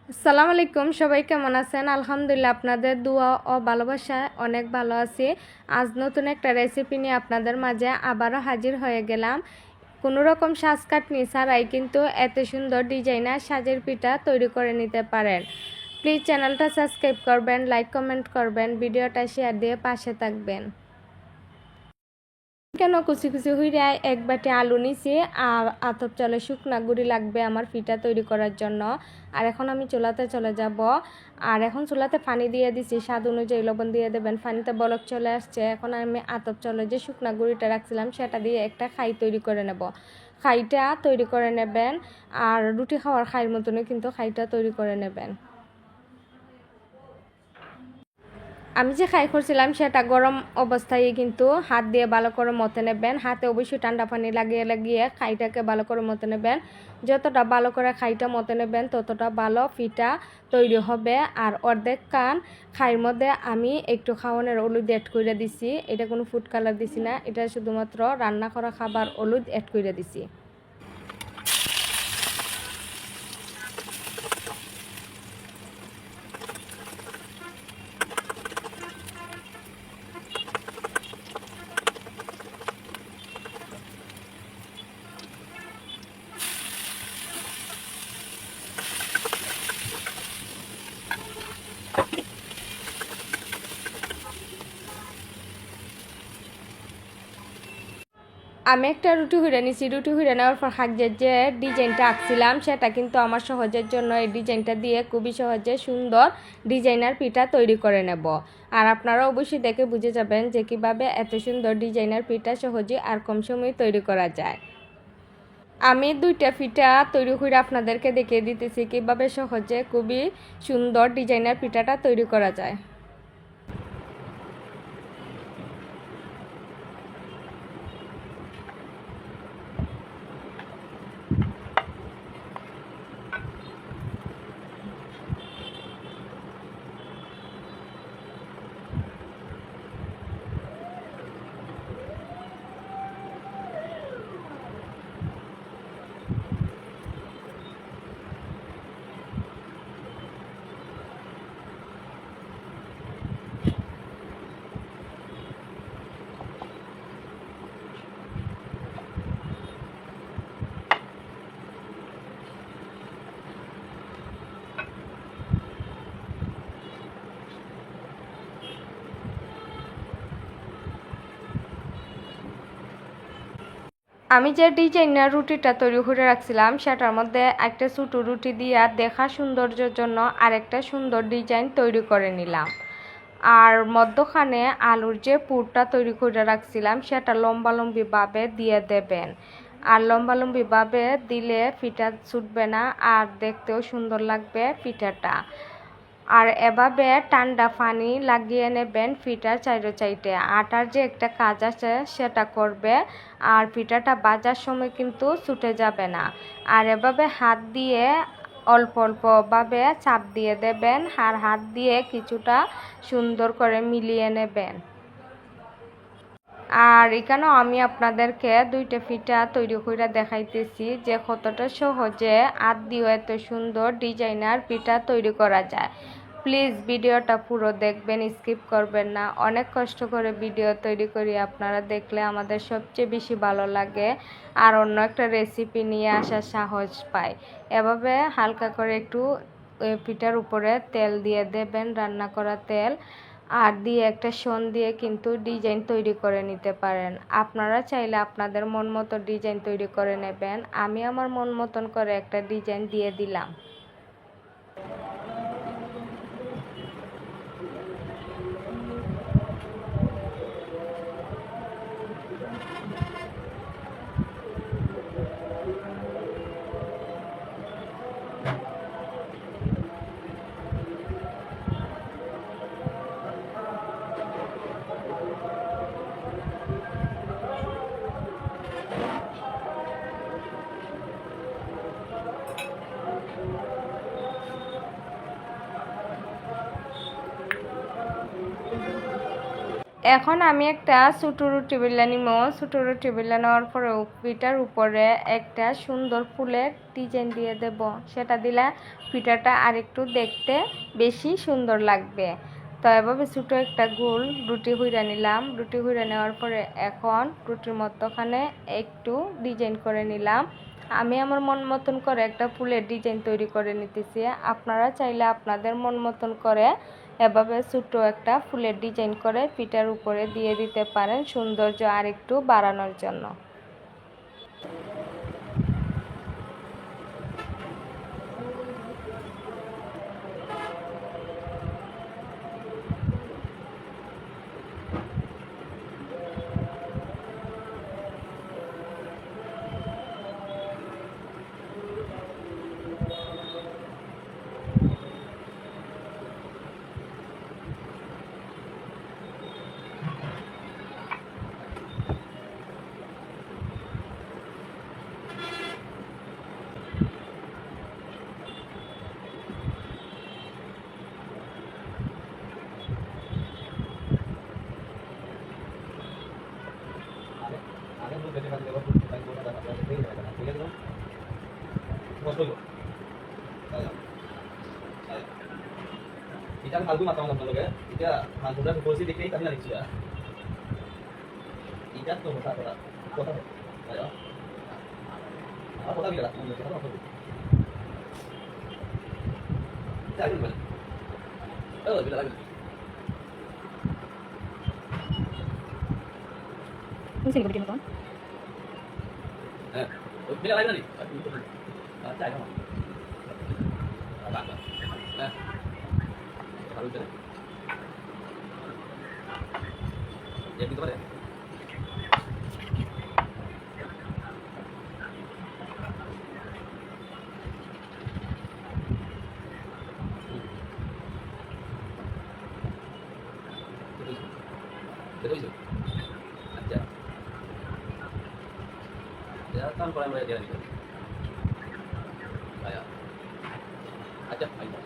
আসসালামু আলাইকুম, সবাই কেমন আছেন? আলহামদুলিল্লাহ, আপনাদের দোয়া ও ভালোবাসায় অনেক ভালো আছি। আজ নতুন একটা রেসিপি নিয়ে আপনাদের মাঝে আবারও হাজির হয়ে গেলাম। কোনো রকম সাজ কাটনি ছাড়াই কিন্তু এত সুন্দর ডিজাইনার সাজের পিঠা তৈরি করে নিতে পারেন। প্লিজ চ্যানেলটা সাবস্ক্রাইব করবেন, লাইক কমেন্ট করবেন, ভিডিওটা শেয়ার দিয়ে পাশে থাকবেন। কেন কুচি কুচি হইয়া এক বাটি আলু নিছি আর আতপ চালের শুকনা গুঁড়ি লাগবে আমার পিঠা তৈরি করার জন্য। আর এখন আমি চুলাতে চলে যাব। আর এখন চুলাতে পানি দিয়ে দিছি, স্বাদ অনুযায়ী লবণ দিয়ে দেবেন। পানিতে বলক চলে আসছে। এখন আমি আতপ চালের যে শুকনা গুঁড়িটা রাখছিলাম সেটা দিয়ে একটা খাই তৈরি করে নেব। খাইটা তৈরি করে নেবেন আর রুটি খাওয়ার খাইয়ের মতনই কিন্তু খাইটা তৈরি করে নেবেন। আমি যে খাই করছিলাম সেটা গরম অবস্থায় কিন্তু হাত দিয়ে ভালো করে মতে নেবেন। হাতে অবশ্যই ঠান্ডা পানি লাগিয়ে লাগিয়ে খাইটাকে ভালো করে মতে নেবেন। যতটা ভালো করে খাইটা মতে নেবেন ততটা ভালো পিঠা তৈরি হবে। আর অর্ধেক কান খাইয়ের মধ্যে আমি একটু খাওয়ানোর হলুদ অ্যাড করে দিছি। এটা কোনো ফুড কালার দিছি না, এটা শুধুমাত্র রান্না করা খাবার হলুদ অ্যাড করে দিছি। আমি একটা রুটি হুইড়ে নিছি। রুটি হুইড়ে নেওয়ার পর হাঁকের যে ডিজাইনটা আঁকছিলাম সেটা কিন্তু আমার সহজের জন্য এই ডিজাইনটা দিয়ে খুবই সহজে সুন্দর ডিজাইনার পিঠা তৈরি করে নেব। আর আপনারা অবশ্যই দেখে বুঝে যাবেন যে কীভাবে এত সুন্দর ডিজাইনার পিঠা সহজে আর কম সময়ে তৈরি করা যায়। আমি দুইটা পিঠা তৈরি করে আপনাদেরকে দেখিয়ে দিতেছি কীভাবে সহজে খুবই সুন্দর ডিজাইনার পিঠাটা তৈরি করা যায়। আমি যে ডিজাইনার রুটিটা তৈরি করে রাখছিলাম সেটার মধ্যে একটা ছোটো রুটি দিয়ে দেখা সৌন্দর্যের জন্য আরেকটা সুন্দর ডিজাইন তৈরি করে নিলাম। আর মধ্যখানে আলুর যে পুরটা তৈরি করে রাখছিলাম সেটা লম্বালম্বিভাবে দিয়ে দেবেন। আর লম্বালম্বিভাবে দিলে পিঠা ছুটবে না আর দেখতেও সুন্দর লাগবে পিঠাটা। আর এভাবে ঠান্ডা পানি লাগিয়ে নেবেন পিঠার চাইতে। আটার যে একটা কাজ আছে সেটা করবে আর পিঠাটা ভাজার সময় কিন্তু ছুটে যাবে না। আর এভাবে হাত দিয়ে অল্প অল্পভাবে চাপ দিয়ে দেবেন আর হাত দিয়ে কিছুটা সুন্দর করে মিলিয়ে নেবেন। আর এখানেও আমি আপনাদেরকে দুইটা পিঠা তৈরি করে দেখাইতেছি যে কতটা সহজে হাত দিয়ে এত সুন্দর ডিজাইনার পিঠা তৈরি করা যায়। প্লিজ ভিডিওটা পুরো দেখবেন, স্কিপ করবেন না। অনেক কষ্ট করে ভিডিও তৈরি করি, আপনারা দেখলে আমাদের সবচেয়ে বেশি ভালো লাগে আর অন্য একটা রেসিপি নিয়ে আসার সাহস পায়। এভাবে হালকা করে একটু পিঠার উপরে তেল দিয়ে দেবেন, রান্না করা তেল, আর দিয়ে একটা শন দিয়ে কিন্তু ডিজাইন তৈরি করে নিতে পারেন। আপনারা চাইলে আপনাদের মন মতো ডিজাইন তৈরি করে নেবেন। আমি আমার মন মতন করে একটা ডিজাইন দিয়ে দিলাম। এখন আমি একটা ছোটো রুটি বেলা নিব। ছোটো রুটি বেলা নেওয়ার পরে পিঠার উপরে একটা সুন্দর ফুলের ডিজাইন দিয়ে দেব। সেটা দিলে পিঠাটা আরেকটু দেখতে বেশি সুন্দর লাগবে। তো এভাবে ছোটো একটা গোল রুটি হুইরা নিলাম। রুটি হুইরা নেওয়ার পরে এখন রুটির মধ্যখানে একটু ডিজাইন করে নিলাম। আমি আমার মন মতন করে একটা ফুলের ডিজাইন তৈরি করে নিতেছি। আপনারা চাইলে আপনাদের মন মতন করে এভাবে ছোট্ট একটা ফুলের ডিজাইন করে পিঠার উপরে দিয়ে দিতে পারেন সৌন্দর্য আরেকটু বাড়ানোর জন্য। Kita kan kaldu matang matang loge, kita kaldu kursi dikei kami lagi ya. Ikat tuh kota, ayo. Apa kota bila? Kita apa? Kita lagi mana? Oh, bila lagi. Ini sini begini tuan. Bila lagi nih? Cai kamu. Apa? Kalau udah, ya gitu pada. Betul. Aja. Ya kan kalau mulai dia itu. Kayak. Aja, ayo.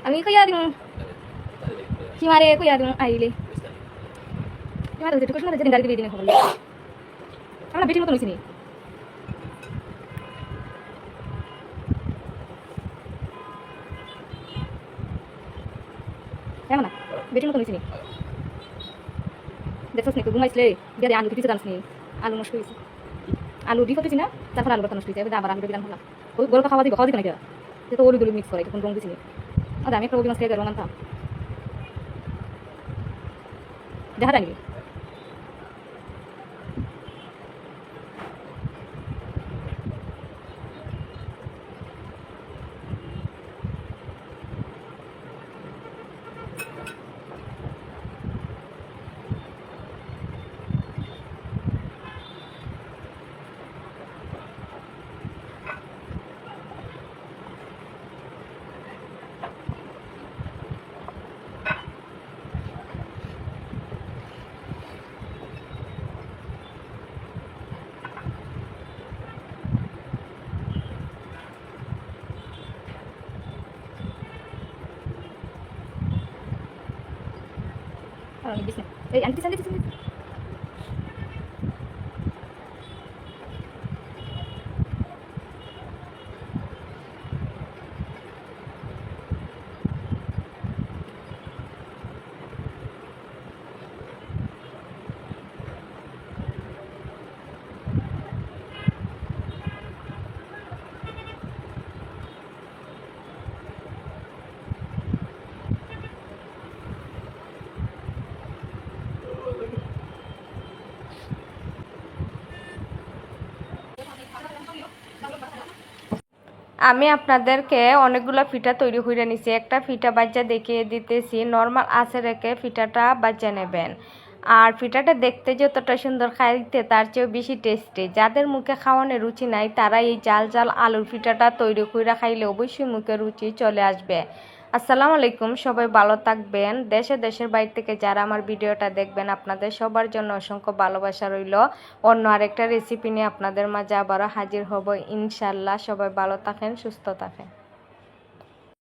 Ang kaya yung si Mare kaya yung aile. Yung ada itu kan ada jadi dari video ni. আমরা বেটির মতো লইছি নি কেমন না বেটির মতো লইছি নি দেখছস নি ঘুমাইছিলে গিয়ে আলু কিছু জানিস নি আলু নষ্ট হয়েছে আলু দি করতেছি না তারপর আলু কথা নষ্ট হয়েছে এবার আবার আলু বিধান হলাম ওই গরুটা খাওয়া দিবে না কেউ তো ওলু দলু মিক্স করে তখন রং দিছি নি আর আমি একটা ওলি মাছ খেয়ে রং আনতাম দেখা জানি Bisnya. Anti sandi sini. আমি আপনাদেরকে অনেকগুলো পিঠা তৈরি করে নিছি। একটা পিঠা বাজ্যা দেখিয়ে দিতেছি, নর্মাল আঁচে রেখে পিঠাটা বাজ্যা নেবেন। আর পিঠাটা দেখতে যতটা সুন্দর, খাইতে তার চেয়েও বেশি টেস্টি। যাদের মুখে খাওয়ানোর রুচি নাই তারা এই জাল জাল আলুর পিঠাটা তৈরি করে খাইলে অবশ্যই মুখে রুচি চলে আসবে। আসসালামু আলাইকুম, সবাই ভালো থাকবেন। দেশে দেশের বাইরে থেকে যারা আমার ভিডিওটা দেখবেন আপনাদের সবার জন্য অসংখ্য ভালোবাসা রইল। অন্য আরেকটা রেসিপি নিয়ে আপনাদের মাঝে আবারও হাজির হব ইনশাল্লাহ। সবাই ভালো থাকেন, সুস্থ থাকেন।